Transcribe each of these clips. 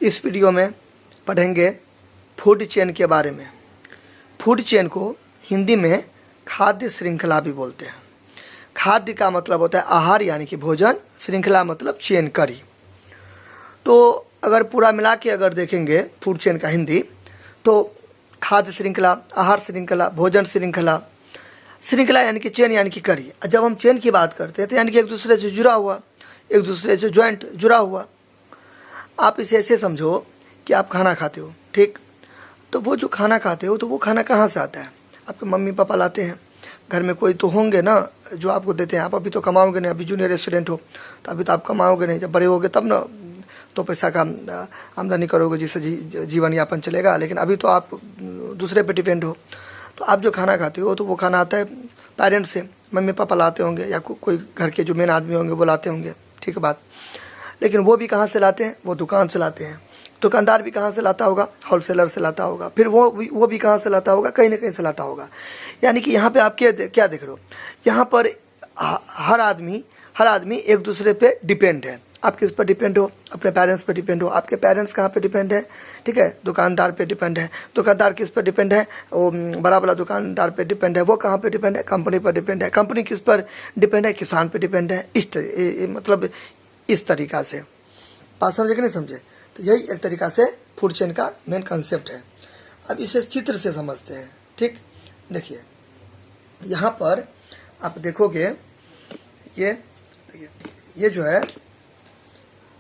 इस वीडियो में पढ़ेंगे फूड चेन के बारे में। फूड चेन को हिंदी में खाद्य श्रृंखला भी बोलते हैं। खाद्य का मतलब होता है आहार यानी कि भोजन, श्रृंखला मतलब चेन कड़ी। तो अगर पूरा मिला के अगर देखेंगे फूड चेन का हिंदी, तो खाद्य श्रृंखला, आहार श्रृंखला, भोजन श्रृंखला, श्रृंखला यानी कि चेन यानी कि कड़ी। जब हम चेन की बात करते हैं तो यानी कि एक दूसरे से जुड़ा हुआ, एक दूसरे से ज्वाइंट जुड़ा हुआ। आप इसे ऐसे समझो कि आप खाना खाते हो, ठीक? तो वो जो खाना खाते हो तो वो खाना कहाँ से आता है? आपके मम्मी पापा लाते हैं, घर में कोई तो होंगे ना जो आपको देते हैं। आप अभी तो कमाओगे नहीं, अभी जूनियर रेस्टोरेंट हो तो अभी तो आप कमाओगे नहीं, जब बड़े होगे तब ना तो पैसा का आमदनी करोगे, जिससे जीवन यापन चलेगा। लेकिन अभी तो आप दूसरे पे डिपेंड हो। तो आप जो खाना खाते हो तो वो खाना आता है पेरेंट्स से, मम्मी पापा लाते होंगे या कोई घर के जो मेन आदमी होंगे वो लाते होंगे, ठीक है बात। लेकिन वो भी कहाँ से लाते हैं? वो दुकान से लाते हैं। दुकानदार भी कहाँ से लाता होगा? होलसेलर से लाता होगा। फिर वो भी कहाँ से लाता होगा? कहीं ना कहीं से लाता होगा। यानी कि यहाँ पे आप क्या देख रहे हो? यहाँ पर हर आदमी एक दूसरे पे डिपेंड है। आप किस पर डिपेंड हो? अपने पेरेंट्स पे डिपेंड हो। आपके पेरेंट्स कहाँ पे डिपेंड है? ठीक है, दुकानदार पे डिपेंड है। दुकानदार किस पर डिपेंड है? वो बड़ा वाला दुकानदार पे डिपेंड है। वो कहाँ पे डिपेंड है? कंपनी पर डिपेंड है। कंपनी किस पर डिपेंड है? किसान पे डिपेंड है। मतलब इस तरीका से बात समझे कि नहीं समझे? तो यही एक तरीका से फूड चेन का मेन कंसेप्ट है। अब इसे चित्र से समझते हैं, ठीक? देखिए यहाँ पर आप देखोगे ये जो है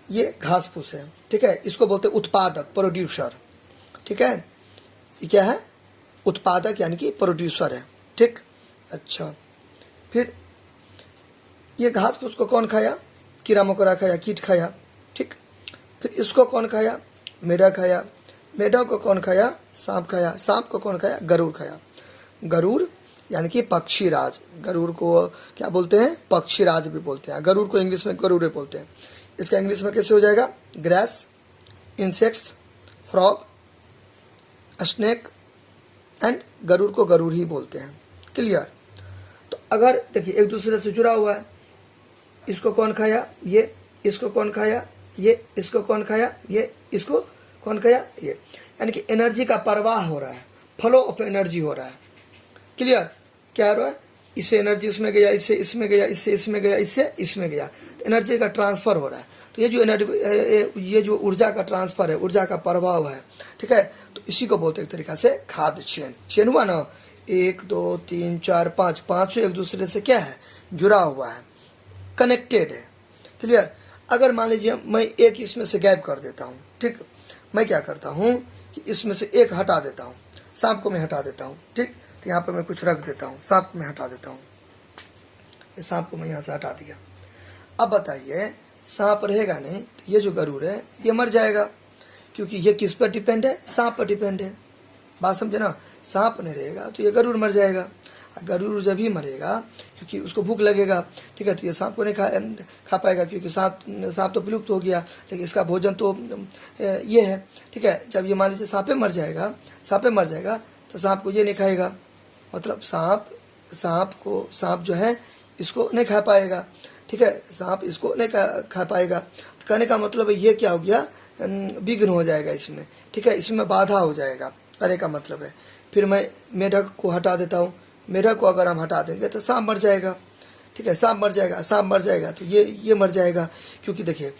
ये घास फूस है, ठीक है? इसको बोलते हैं उत्पादक, प्रोड्यूसर, ठीक है? ये क्या है? उत्पादक यानी कि प्रोड्यूसर है, ठीक? अच्छा, फिर ये घास फूस को कौन खाया? कीड़ा मकोड़ा खाया, कीट खाया, ठीक? फिर इसको कौन खाया? मेढक खाया। मेढक को कौन खाया? सांप खाया। सांप को कौन खाया? गरुड़ खाया। गरुड़ यानी कि पक्षीराज। गरुड़ को क्या बोलते हैं? पक्षीराज भी बोलते हैं। गरुड़ को इंग्लिश में गरुड़ बोलते हैं। इसका इंग्लिश में कैसे हो जाएगा? Grass, insects, frog, snake and गरुड़ को गरुड़ ही बोलते हैं। क्लियर? तो अगर देखिए एक दूसरे से जुड़ा हुआ है, इसको कौन खाया? ये। इसको कौन खाया? ये। इसको कौन खाया? ये। इसको कौन खाया? ये। यानी कि एनर्जी का प्रवाह हो रहा है, फ्लो ऑफ एनर्जी हो रहा है। क्लियर? क्या हो रहा है? इससे एनर्जी उसमें गया, इससे इसमें गया, इससे इसमें गया, इससे इसमें गया, तो एनर्जी का ट्रांसफर हो रहा है। तो ये जो एनर्जी, ये जो ऊर्जा का ट्रांसफर है, ऊर्जा का प्रभाव है, ठीक है? तो इसी को बोलते हैं एक तरीका से खाद्य चेन। चेन हुआ ना, 1 2 3 4 5, पांचों एक दूसरे से क्या है? जुड़ा हुआ है, कनेक्टेड है। क्लियर? अगर मान लीजिए मैं एक इसमें से गैप कर देता हूँ, ठीक? मैं क्या करता हूँ कि इसमें से एक हटा देता हूँ, सांप को मैं हटा देता हूँ, ठीक? तो यहाँ पर मैं कुछ रख देता हूँ, सांप को मैं हटा देता हूँ। ये सांप को मैं यहाँ से हटा दिया। अब बताइए, सांप रहेगा नहीं तो ये जो गरुड़ है ये मर जाएगा, क्योंकि ये किस पर डिपेंड है? सांप पर डिपेंड है। बात समझे ना? सांप नहीं रहेगा तो ये गरुड़ मर जाएगा। गरुड़ जब ही मरेगा क्योंकि उसको भूख लगेगा, ठीक है? तो ये सांप को नहीं खा पाएगा, क्योंकि सांप तो विलुप्त हो गया, लेकिन इसका भोजन तो ये है, ठीक है? जब ये मान लीजिए सांपे मर जाएगा तो सांप को ये नहीं खाएगा, मतलब सांप जो है इसको नहीं खा पाएगा, ठीक है? सांप इसको नहीं खा पाएगा। तो कहने का मतलब है ये क्या हो गया? विघ्न हो जाएगा इसमें, ठीक है? इसमें बाधा हो जाएगा, कहने का मतलब है। फिर मैं मेढक को हटा देता हूँ। मेढक को अगर हम हटा देंगे तो सांप मर जाएगा, ठीक है? सांप मर जाएगा तो ये मर जाएगा, क्योंकि देखिए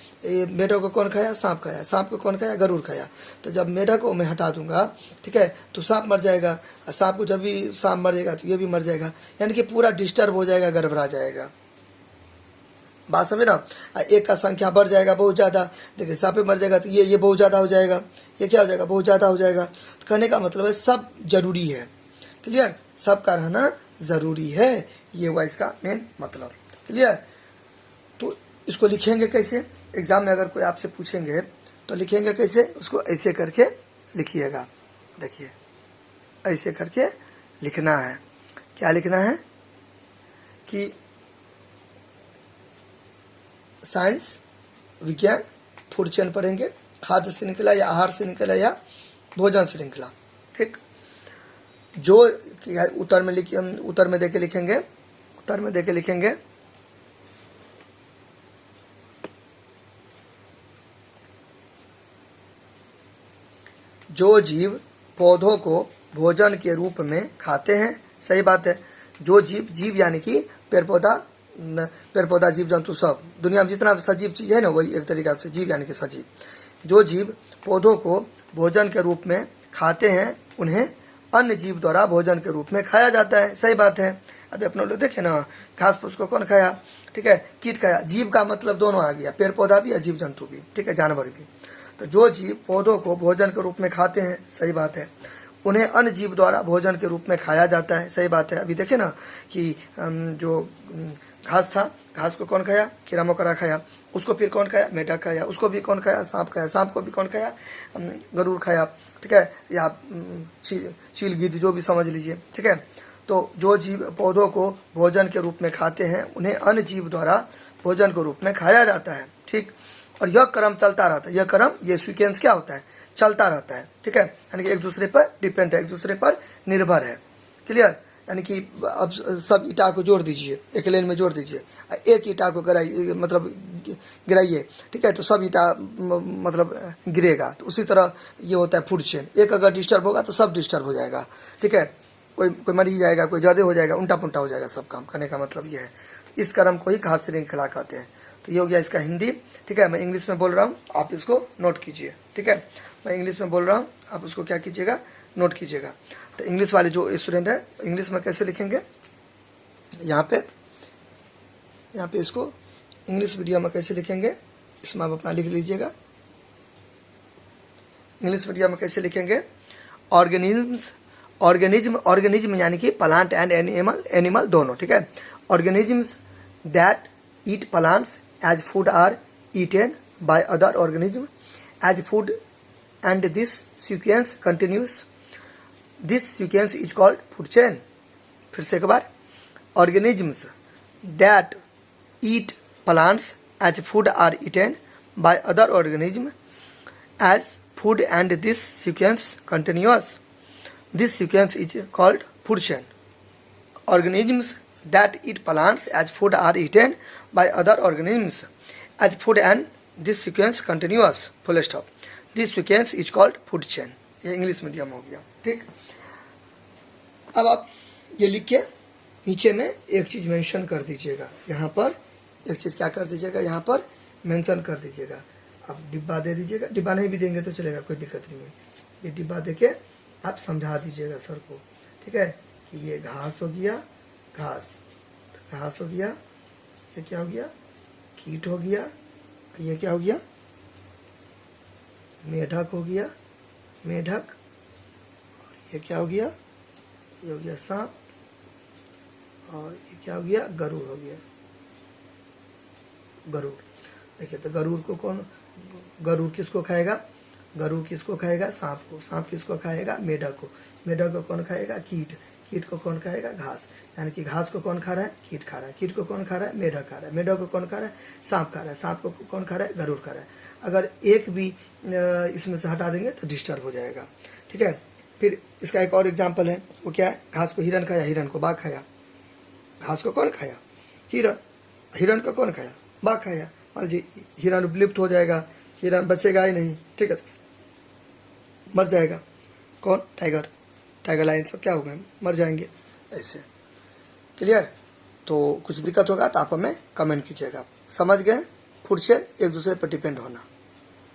मेढक को कौन खाया? सांप खाया। सांप को कौन खाया? गरुड़ खाया। तो जब मेढक को मैं हटा दूंगा, ठीक है, तो सांप मर जाएगा। सांप को जब भी सांप मर जाएगा तो ये भी मर जाएगा, यानी कि पूरा डिस्टर्ब हो जाएगा, गड़बड़ा जाएगा। बात समझे ना? एक का संख्या बढ़ जाएगा बहुत ज़्यादा। देखिए सांप मर जाएगा तो ये बहुत ज़्यादा हो जाएगा, ये क्या हो जाएगा? बहुत ज़्यादा हो जाएगा। तो कहने का मतलब है सब जरूरी है। क्लियर? सबका रहना ज़रूरी है, ये हुआ इसका मेन मतलब। क्लियर? तो इसको लिखेंगे कैसे? एग्ज़ाम में अगर कोई आपसे पूछेंगे तो लिखेंगे कैसे? उसको ऐसे करके लिखिएगा। देखिए ऐसे करके लिखना है। क्या लिखना है? कि साइंस, विज्ञान, फूड चेन पढ़ेंगे, खाद्य श्रृंखला या आहार श्रृंखला या भोजन श्रृंखला, ठीक? जो उत्तर में दे के लिखेंगे जो जीव पौधों को भोजन के रूप में खाते हैं, सही बात है। जो जीव, जीव यानी कि पेड़ पौधा जीव जंतु सब, दुनिया में जितना सजीव चीज़ है ना, वही एक तरीका से जीव यानी कि सजीव। जो जीव पौधों को भोजन के रूप में खाते हैं उन्हें अन्य जीव द्वारा भोजन के रूप में खाया जाता है, सही बात है। अभी अपने लोग देखे ना, घास फूस को कौन खाया, ठीक है, कीट खाया। जीव का मतलब दोनों आ गया, पेड़ पौधा भी और जीव जंतु भी, ठीक है, जानवर भी। तो जो जीव पौधों को भोजन के रूप में खाते हैं, सही बात है, उन्हें अन्य जीव द्वारा भोजन के रूप में खाया जाता है, सही बात है। अभी देखे ना कि जो घास था, घास को कौन खाया, कीड़ा मकोड़ा खाया, उसको फिर कौन खाया, मेढक खाया, उसको भी कौन खाया, सांप खाया, सांप को भी कौन खाया, गरुड़ खाया, ठीक है, या चील गिद्ध, जो भी समझ लीजिए, ठीक है। तो जो जीव पौधों को भोजन के रूप में खाते हैं उन्हें अन्य जीव द्वारा भोजन के रूप में खाया जाता है, ठीक। और यह क्रम चलता रहता है, यह क्रम, ये सीक्वेंस क्या होता है, चलता रहता है, ठीक है, यानी कि एक दूसरे पर डिपेंड है, एक दूसरे पर निर्भर है, क्लियर। यानी कि अब सब ईटा को जोड़ दीजिए, एक लेन में जोड़ दीजिए, एक ईटा को गिराइए, मतलब गिराइए, ठीक है, तो सब ईटा मतलब गिरेगा। तो उसी तरह ये होता है फूड चेन, एक अगर डिस्टर्ब होगा तो सब डिस्टर्ब हो जाएगा, ठीक है, कोई मर ही जाएगा, कोई ज़्यादा हो जाएगा, उल्टा पुल्टा हो जाएगा सब काम। करने का मतलब ये है, इस क्रम को ही घास श्रृंखला कहते हैं। तो ये हो गया इसका हिंदी, ठीक है। मैं इंग्लिश में बोल रहा हूँ, आप इसको नोट कीजिए, ठीक है। मैं इंग्लिश में बोल रहा हूँ, आप उसको क्या कीजिएगा, नोट कीजिएगा। तो इंग्लिश वाले जो स्टूडेंट है, इंग्लिश में कैसे लिखेंगे, यहाँ पे इसको इंग्लिश मीडियम में कैसे लिखेंगे, इसमें आप अपना लिख लीजिएगा। इंग्लिश मीडियम में कैसे लिखेंगे, ऑर्गेनिज्म यानी कि प्लांट एंड एनिमल दोनों, ठीक है। Organisms that eat plants as food are eaten by other organism as food and this sequence continues, this sequence is called food chain. फिर से एक बार, organisms that eat plants as food are eaten by other organism as food and this sequence continuous, this sequence is called food chain. Organisms that eat plants as food are eaten by other organisms as food and this sequence continuous, full stop. This sequence is called food chain. ये English medium हो गया, ठीक। अब आप ये लिख के नीचे में एक चीज़ मेंशन कर दीजिएगा, यहाँ पर एक चीज़ क्या कर दीजिएगा, यहाँ पर मेंशन कर दीजिएगा। आप डिब्बा दे दीजिएगा, डिब्बा नहीं भी देंगे तो चलेगा, कोई दिक्कत नहीं है। ये डिब्बा दे के आप समझा दीजिएगा सर को, ठीक है, कि ये घास हो गया, घास हो गया, ये क्या हो गया, कीट हो गया, ये क्या हो गया, मेढक हो गया, मेढक, और ये क्या हो गया, ये हो गया सांप, और ये क्या हो गया, गरुड़ हो गया, गरुड़। देखिए, तो गरुड़ किसको खाएगा, गरुड़ किसको खाएगा, सांप को, सांप किसको खाएगा, मेढक को, मेढक को कौन खाएगा, कीट, कीट को कौन खाएगा, घास। यानी कि घास को कौन खा रहा है, कीट खा रहा है, कीट को कौन खा रहा है, मेढक खा रहा है, मेढक को कौन खा रहा है, सांप खा रहा है, सांप को कौन खा रहा है, गरुड़ खा रहा है। अगर एक भी इसमें से हटा देंगे तो डिस्टर्ब हो जाएगा, ठीक है। फिर इसका एक और एग्जाम्पल है, वो क्या है, घास को हिरन खाया, हिरन को बाघ खाया। घास को कौन खाया, हिरन, हिरन को कौन खाया, बाघ खाया। मान लीजिए हिरन विलुप्त हो जाएगा, हिरन बचेगा ही नहीं, ठीक है, मर जाएगा। कौन, टाइगर, टाइगर लाइन सब क्या हो गए, मर जाएंगे, ऐसे, क्लियर। तो कुछ दिक्कत होगा तो आप हमें कमेंट कीजिएगा। समझ गए, फूड चेन एक दूसरे पर डिपेंड होना।